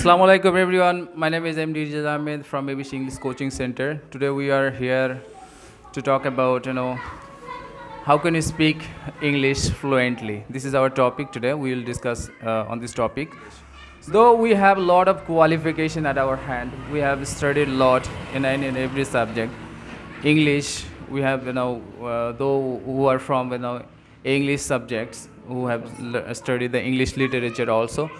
Assalamu alaikum everyone. My name is MD Rijaz Ahmed from ABC English Coaching Center. Today we are here to talk about how can you speak English fluently. This is our topic today. We will discuss on this topic. Though we have a lot of qualification at our hand, we have studied a lot in every subject. English, we have though who are from English subjects who have studied the English literature also,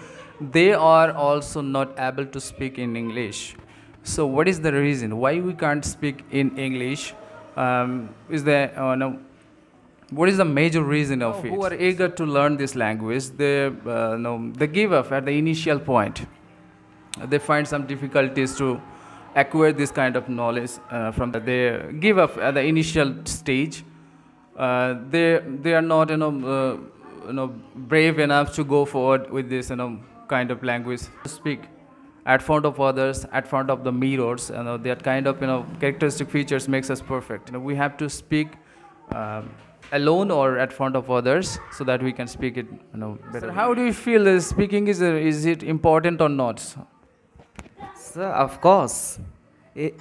they are also not able to speak in English. So what is the reason why we can't speak in English? Is there no, what is the major reason of it? Who are eager to learn this language, they give up at the initial point. They find some difficulties to acquire this kind of knowledge they give up at the initial stage. They are not brave enough to go forward with this kind of language to speak at front of others, at front of the mirrors. That kind of characteristic features makes us perfect. We have to speak alone or at front of others so that we can speak it better. So how do you feel speaking is it important or not? So of course,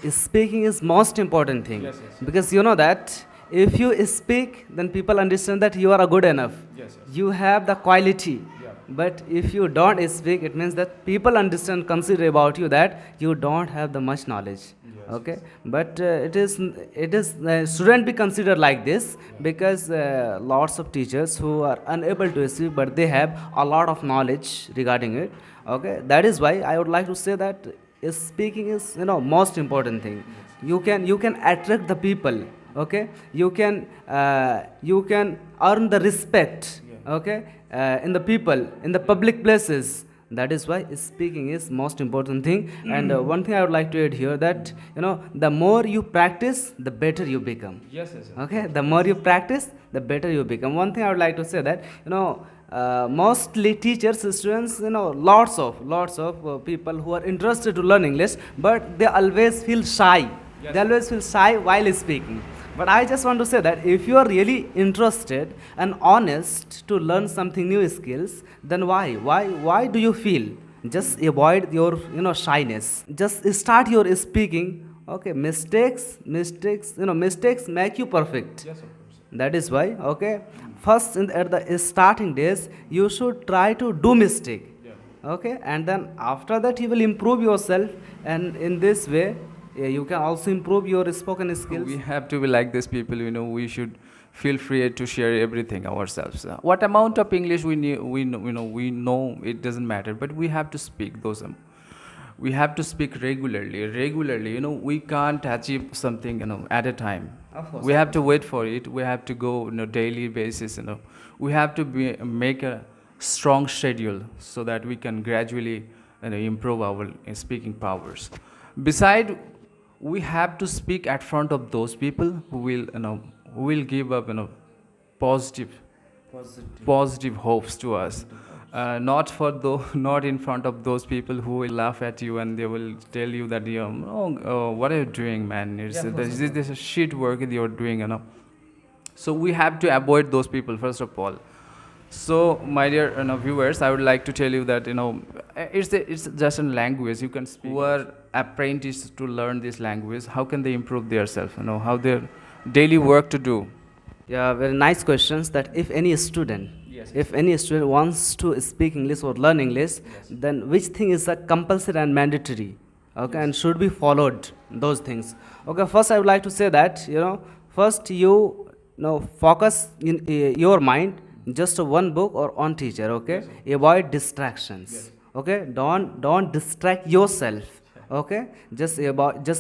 speaking is most important thing. Yes, yes. Because you know that if you speak, then people understand that you are a good enough. Yes, yes. You have the quality. Yeah. But if you don't speak, it means that people understand, consider about you that you don't have the much knowledge. Yes, Okay, but shouldn't be considered like this, because lots of teachers who are unable to speak, but they have a lot of knowledge regarding it. Okay, that is why I would like to say that speaking is most important thing. You can attract the people. Okay, you can earn the respect. Okay, in the people, in the public places. That is why speaking is most important thing. And one thing I would like to add here, that the more you practice, the better you become. Yes, yes, yes. Okay, the more you practice, the better you become. One thing I would like to say that mostly teachers, students, lots of people who are interested to learn English, but they always feel shy. Yes. They always feel shy while speaking. But I just want to say that if you are really interested and honest to learn something new skills, then why do you feel? Just avoid your shyness. Just start your speaking. Okay, mistakes make you perfect. Yes, of course. That is why, okay, first at the starting days, you should try to do mistake. Yeah. Okay, and then after that you will improve yourself, and in this way you can also improve your spoken skills. We have to be like these people. We should feel free to share everything ourselves. What amount of English we know it doesn't matter, but we have to speak those. We have to speak regularly. We can't achieve something at a time. Of course. We have to wait for it. We have to go daily basis. We have to make a strong schedule so that we can gradually improve our speaking powers. Beside, we have to speak at front of those people who will give up positive positive hopes to us. Not in front of those people who will laugh at you and they will tell you that what are you doing, man? This is shit work that you're doing. So we have to avoid those people first of all. So, my dear viewers, I would like to tell you that it's just a language you can speak. Who are apprentices to learn this language, how can they improve themselves? How their daily work to do. Yeah, very nice questions. That if any student, Yes. if any student wants to speak English or learn English, then which thing is a compulsory and mandatory, okay, and should be followed, those things. Okay, first I would like to say that first you focus in your mind just one book or on teacher. Okay, avoid distractions. Okay, don't distract yourself. Okay, just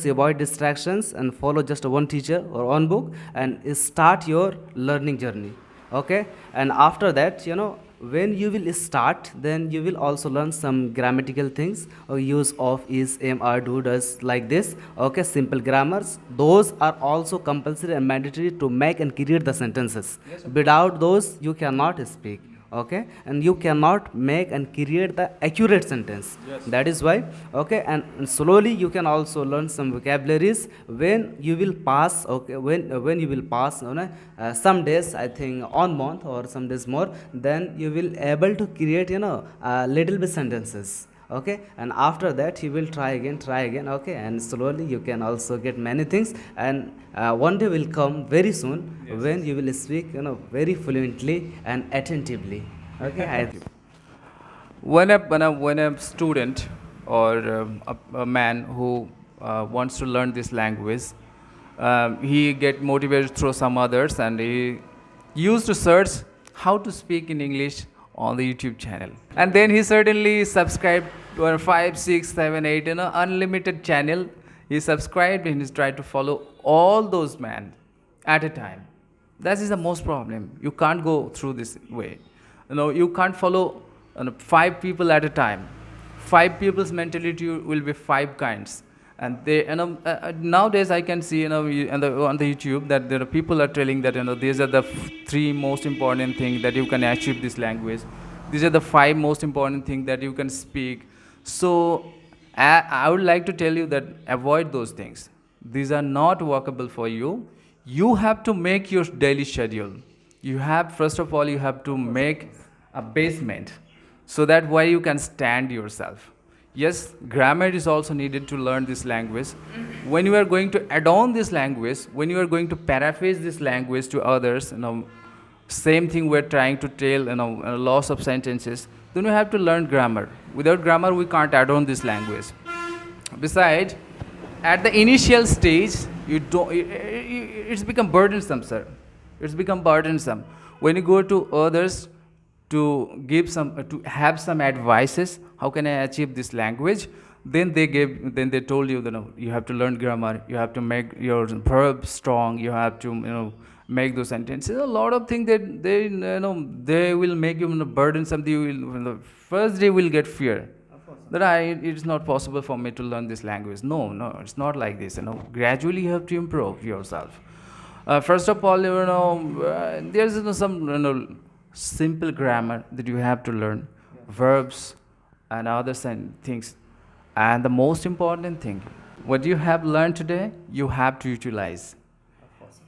avoid distractions and follow just one teacher or one book and start your learning journey. Okay, and after that when you will start, then you will also learn some grammatical things, or use of, is, am, are, do, does, like this. Okay, simple grammars, those are also compulsory and mandatory to make and create the sentences. Without those you cannot speak. Okay, and you cannot make and create the accurate sentence. That is why. Okay, and slowly you can also learn some vocabularies when you will pass. Okay, when you will pass some days, I think on month or some days more, then you will able to create little bit sentences. Okay, and after that he will try again, okay, and slowly you can also get many things, and one day will come very soon when you will speak, very fluently and attentively. Okay, When a student or a man who wants to learn this language, he get motivated through some others, and he used to search how to speak in English on the YouTube channel, and then he certainly subscribed to a 5, 6, 7, 8 unlimited channel. He subscribed and he tried to follow all those men at a time. That is the most problem. You can't go through this way. You can't follow five people at a time. Five people's mentality will be five kinds. And they, nowadays I can see, on the YouTube that there are people are telling that, these are the three most important things that you can achieve this language. These are the five most important things that you can speak. So I would like to tell you that avoid those things. These are not workable for you. You have to make your daily schedule. You have, first of all, you have to make a basement, so that way you can stand yourself. Yes, grammar is also needed to learn this language. When you are going to add on this language, when you are going to paraphrase this language to others, same thing we're trying to tell, a loss of sentences, then you have to learn grammar. Without grammar, we can't add on this language. Besides, at the initial stage, it's become burdensome, sir. It's become burdensome. When you go to others to give some, to have some advices, how can I achieve this language? Then they told you, you have to learn grammar, you have to make your verb strong, you have to, make those sentences. A lot of things that they will make you burdensome. You will, first day will get fear. That it's not possible for me to learn this language. No, it's not like this. Gradually you have to improve yourself. First of all, there's some simple grammar that you have to learn, verbs and other things. And the most important thing, what you have learned today, you have to utilize.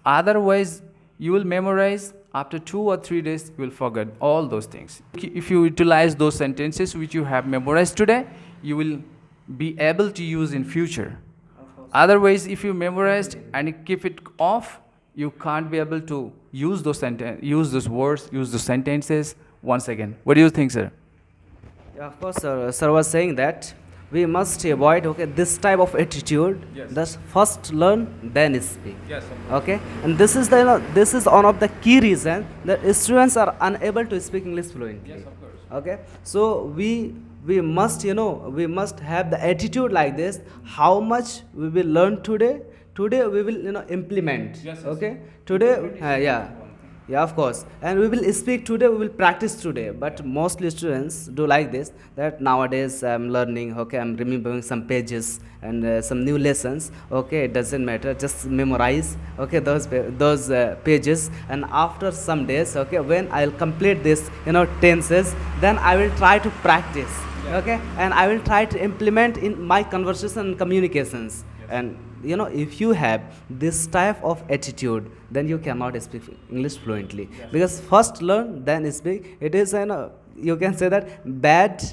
Otherwise, you will memorize. After 2 or 3 days, you will forget all those things. If you utilize those sentences which you have memorized today, you will be able to use in future. Otherwise, if you memorized and you keep it off, you can't be able to use those use those words, use those sentences once again. What do you think, sir? Yeah, of course, sir. Sir was saying that we must avoid, okay, this type of attitude. Yes. Thus, first learn, then speak. Yes. Okay, and this is this is one of the key reason that students are unable to speak English fluently. Yes, of course. Okay, so we must, we must have the attitude like this. How much we will learn today? Today we will, implement. Yes, yes. Okay, today, yeah. Yeah, of course. And we will speak today, we will practice today. But mostly students do like this, that nowadays I'm learning, okay, I'm remembering some pages and some new lessons. Okay, it doesn't matter, just memorize, okay, those pages. And after some days, okay, when I'll complete this, tenses, then I will try to practice, okay, and I will try to implement in my conversation and communications. And if you have this type of attitude, then you cannot speak English fluently. Yes. Because first learn, then speak. It is, you can say that bad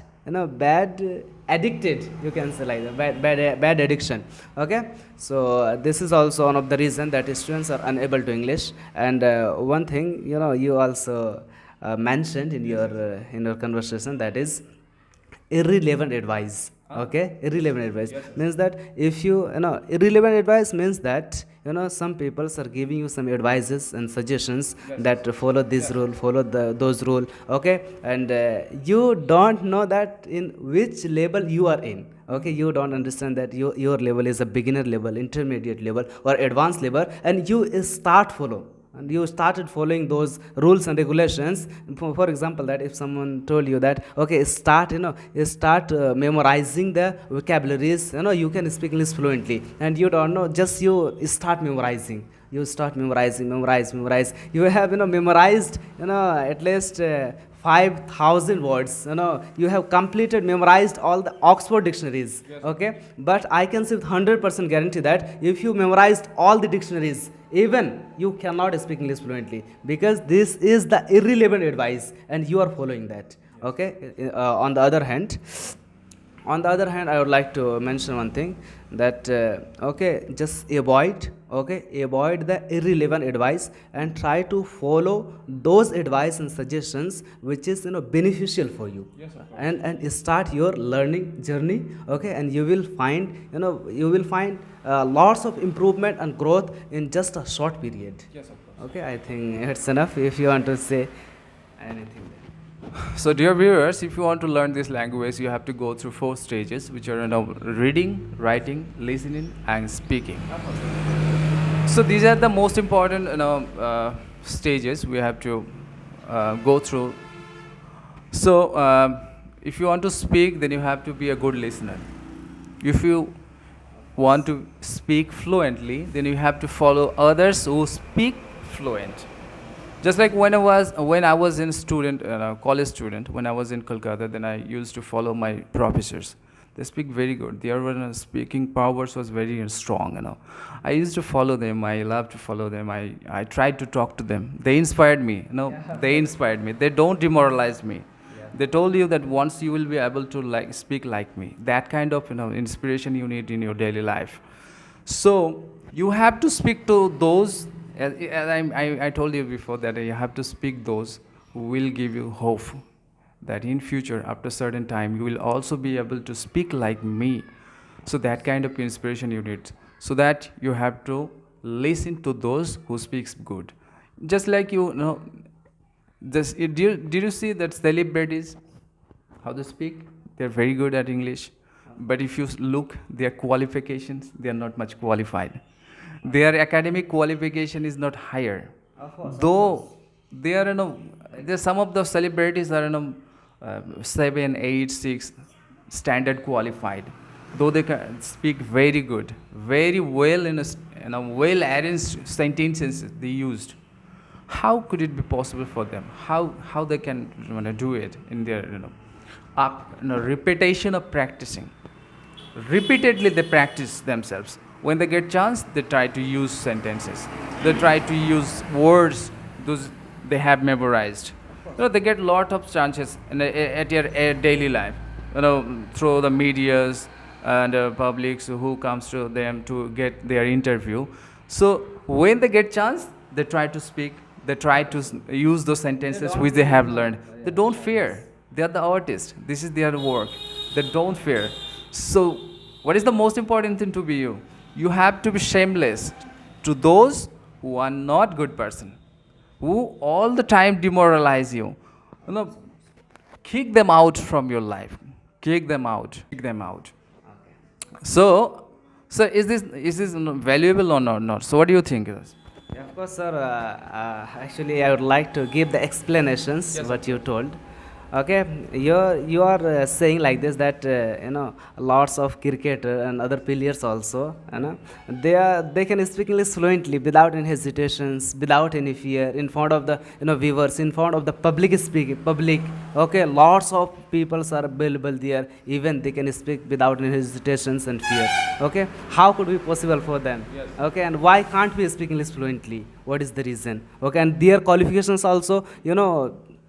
addicted. You can say like that, bad addiction. Okay. So this is also one of the reason that students are unable to English. And one thing, you also mentioned in your conversation, that is irrelevant advice. Okay, irrelevant advice. Yes. Means that if irrelevant advice means that some people are giving you some advices and suggestions. Yes. That follow this. Yes. Rule, follow those rule. Okay, and you don't know that in which level you are in. Okay, you don't understand that your level is a beginner level, intermediate level, or advanced level, and you start follow. And you started following those rules and regulations. For example, that if someone told you that, okay, start memorizing the vocabularies, you can speak English fluently, and you don't know, just you start memorizing. You start memorize. You have memorized at least 5,000 words. You have memorized all the Oxford dictionaries. Yes. Okay, but I can say with 100% guarantee that if you memorized all the dictionaries, even you cannot speak English fluently, because this is the irrelevant advice and you are following that. Okay. On the other hand, On the other hand, I would like to mention one thing, that okay, just avoid the irrelevant advice and try to follow those advice and suggestions which is beneficial for you. Yes, of course. And start your learning journey. Okay, and you will find lots of improvement and growth in just a short period. Yes, of course. Okay, I think it's enough. If you want to say anything there. So, dear viewers, if you want to learn this language, you have to go through 4 stages, which are reading, writing, listening, and speaking. So, these are the most important stages we have to go through. So, if you want to speak, then you have to be a good listener. If you want to speak fluently, then you have to follow others who speak fluent. Just like when I was in college student, when I was in Kolkata, then I used to follow my professors. They speak very good. Their speaking powers was very strong. I used to follow them. I love to follow them. I tried to talk to them. They inspired me. They inspired me. They don't demoralize me. They told you that once you will be able to speak like me. That kind of inspiration you need in your daily life. So you have to speak to those, as I told you before, that you have to speak those who will give you hope that in future, after certain time, you will also be able to speak like me. So that kind of inspiration you need. So that you have to listen to those who speaks good. Just like did you see that celebrities, how they speak? They're very good at English. But if you look their qualifications, they are not much qualified. Their academic qualification is not higher. Of course, Though they are, there's some of the celebrities are, 7, 8, 6 standard qualified. Though they can speak very good, very well well arranged sentences they used. How could it be possible for them? How they can do it in their repetition of practicing? Repeatedly they practice themselves. When they get chance, they try to use sentences. They try to use words those they have memorized. They get lot of chances at your daily life. Through the medias and publics who comes to them to get their interview. So when they get chance, they try to speak. They try to use those sentences which they have learned. They don't fear. They are the artists. This is their work. They don't fear. So, what is the most important thing to be you? You have to be shameless to those who are not good person, who all the time demoralize you. Kick them out from your life. Kick them out. Kick them out. So, is this valuable or not? So, what do you think? Yeah, of course, sir. Actually, I would like to give the explanations Yes, what you told. Okay, you are saying like this, that lots of cricketer and other players also, they can speak English fluently without any hesitations, without any fear, in front of the viewers, in front of the public speaking public. Okay, lots of people are available there. Even they can speak without any hesitations and fear. Okay, how could be possible for them? Yes. Okay, and why can't we speak English fluently? What is the reason? Okay, and their qualifications also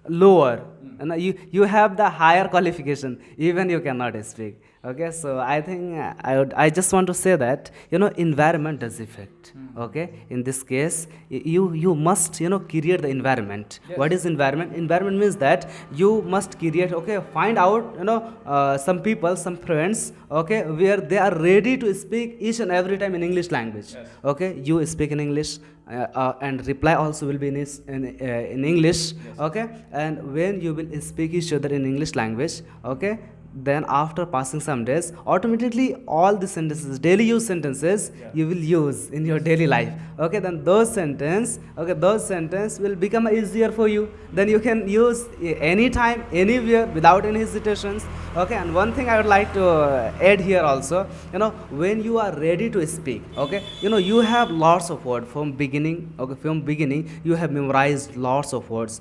lower, and you have the higher qualification, even you cannot speak. Okay, so I think I just want to say that environment does affect. Okay, in this case, you must create the environment. Yes. What is environment? Environment means that you must create. Okay, find out some people, some friends, okay, where they are ready to speak each and every time in English language. Yes. Okay, you speak in English, and reply also will be in English. Okay, and when you will speak each other in English language, okay, then after passing some days, automatically all the sentences, daily use sentences, you will use in your daily life. Okay, then those sentence will become easier for you. Then you can use anytime, anywhere, without any hesitations. Okay, and one thing I would like to add here also, when you are ready to speak, okay, you have lots of words from beginning. Okay, from beginning you have memorized lots of words.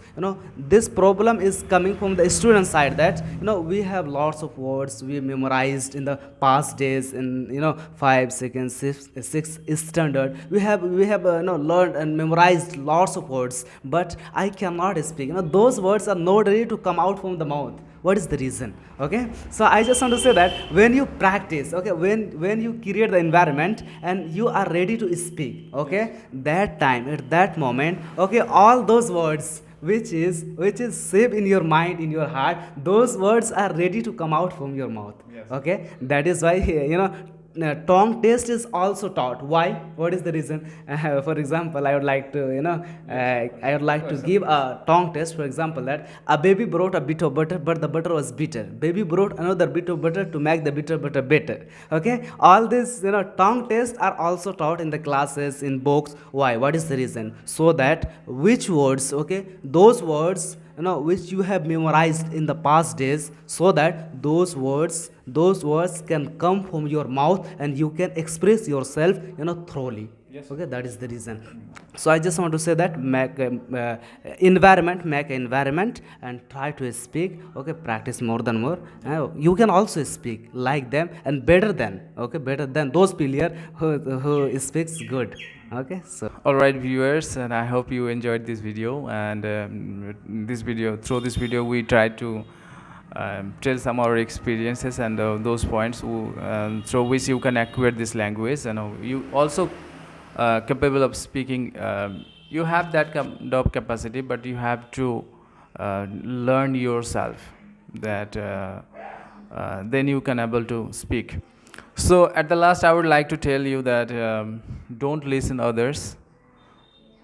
This problem is coming from the student side, that we have lots of words we memorized in the past days, in 5 seconds, 6 standard. We have learned and memorized lots of words, but I cannot speak. Those words are not ready to come out from the mouth. What is the reason? Okay, so I just want to say that when you practice, okay, when you create the environment and you are ready to speak, okay, that time at that moment, okay, all those words which is saved in your mind, in your heart, those words are ready to come out from your mouth. Yes. Okay, that is why tongue test is also taught. Why? What is the reason? For example, I would like to I would like to give a tongue test. For example, that a baby brought a bit of butter, but the butter was bitter. Baby brought another bit of butter to make the bitter butter better. Okay, all these tongue tests are also taught in the classes, in books. Why? What is the reason? So that which words, okay, those words which you have memorized in the past days, so that those words can come from your mouth and you can express yourself thoroughly. Yes. Okay, that is the reason. So I just want to say that make an environment and try to speak. Okay, practice more than more. You can also speak like them and better than, okay, better than those people who speaks good. Okay, so All right, viewers, and I hope you enjoyed this video. And through this video, we tried to tell some of our experiences and those points through which you can acquire this language. And you also capable of speaking. You have that kind of capacity, but you have to learn yourself. That then you can able to speak. So at the last, I would like to tell you that don't listen others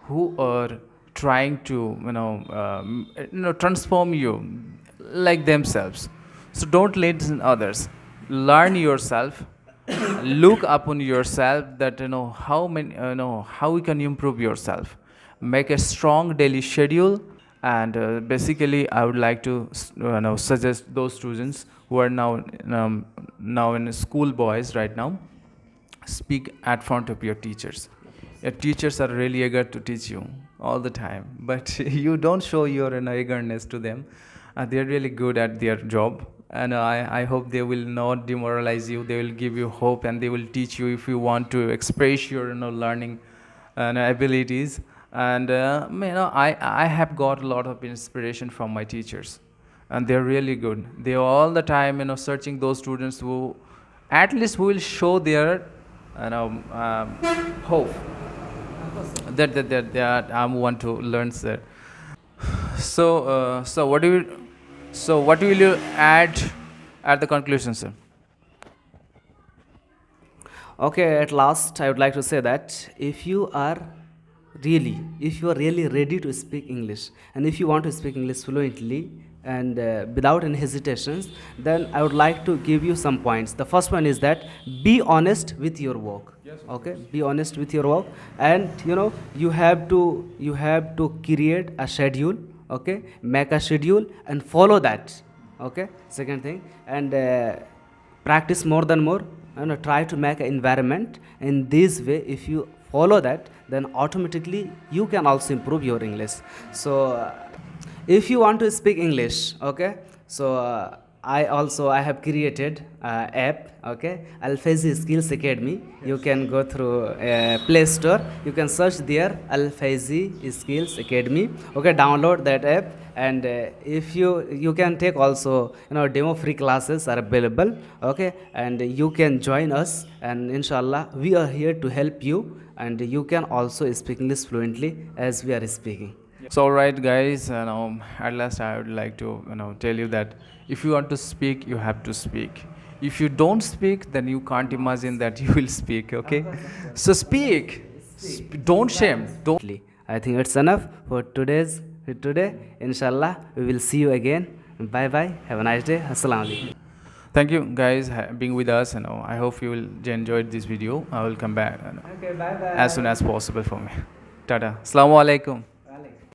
who are trying to transform you like themselves. So don't listen others. Learn yourself. Look upon yourself that how many how you can improve yourself. Make a strong daily schedule, and basically I would like to suggest those students who are now in school boys right now, speak at front of your teachers. Your teachers are really eager to teach you all the time, but you don't show your eagerness to them. They're really good at their job, and I hope they will not demoralize you. They will give you hope, and they will teach you if you want to express your learning abilities. And I have got a lot of inspiration from my teachers, and they're really good. They are all the time searching those students who at least who will show their hope that I want to learn, sir. So what will you add at the conclusion, sir? okay, at last I would like to say that if you are really ready to speak English, and if you want to speak English fluently and without any hesitations, then I would like to give you some points. The first one is that be honest with your work. Okay, be honest with your work, and you have to create a schedule. Okay, make a schedule and follow that. Okay, second thing, and practice more than more, and try to make an environment. In this way, if you follow that, then automatically you can also improve your English. So if you want to speak English, okay, so I have created app, okay, Alfazi Skills Academy. You can go through Play Store, you can search there Alfazi Skills Academy. Okay, download that app, and if you can take also demo free classes are available. Okay, and you can join us, and inshallah we are here to help you, and you can also speak English fluently as we are speaking. So all right, guys, at last I would like to tell you that if you want to speak, you have to speak. If you don't speak, then you can't imagine that you will speak. Okay, so speak. Don't shame. Don't. I think it's enough for today. Inshallah, we will see you again. Bye bye. Have a nice day. Assalamu alaikum. Thank you, guys, being with us. I hope you will enjoy this video. I will come back Okay, bye bye. as soon as possible for me. Tata. Assalamu alaikum.